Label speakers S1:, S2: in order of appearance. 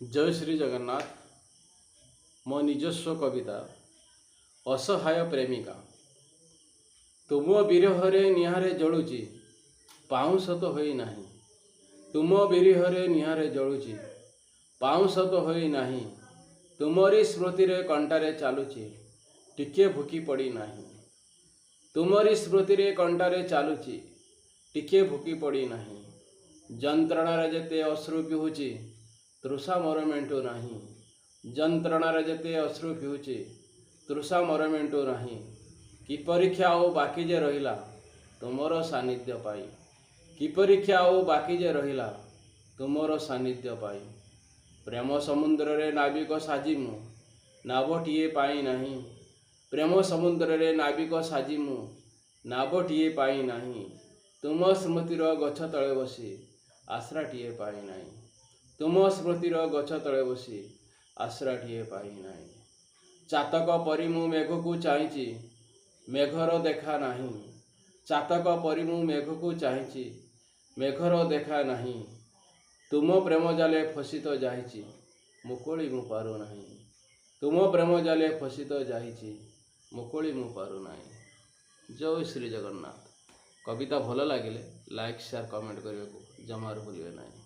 S1: जय श्री जगन्नाथ। मो निजस्व कविता असहाय प्रेमिका। तुम विरहरे निहारे जलुची पाउंश तो होई नाही। तुम विरहरे निहारे जलुची पाउंश तो होई नाही। तुमरी स्मृतिरे कंटारे चालुची टिके भूकी पड़ी नाही। तुमरी स्मृतिरे कंटारे चालुची टिके भूकी पड़ी नाही। जंत्रणार जेते अश्रु पिहुची तृषा मोर मेंटू नाही। जंत्रणार जेते अश्रु पिहुची तृषा मोर मेंटू नाही। कि परीक्षा ओ बाकी जे रहिला तुमर सानिध्य पाई। कि परीक्षा ओ बाकी जे रहिला तुमर सानिध्य पाई। प्रेम समुद्र रे नाविक साजिमु नावटिए पाई नाही। प्रेम समुद्र रे नाविक साजिमु नावटिए पाई नाही। तुम स्मृतिर गछ तले बसी आश्राटिए पाई नाही। तुम स्मृतिर गछ तले बसी आश्राटिए पाई नाही। चातक परि मु मेघकु चाहिची मेघर देखा नाही। चातक परि मु मेघकु चाहिची मेघर देखा नाही। तुम प्रेम जाले फसित जाहिची मुकुली मु पारु नाही। तुम प्रेम जाले फसित जाहिची मुकुली मु पारु नाही। जय श्री जगन्नाथ। कविता भल लगे लाइक शेयर कमेंट करने को जमार भूलिए नहीं।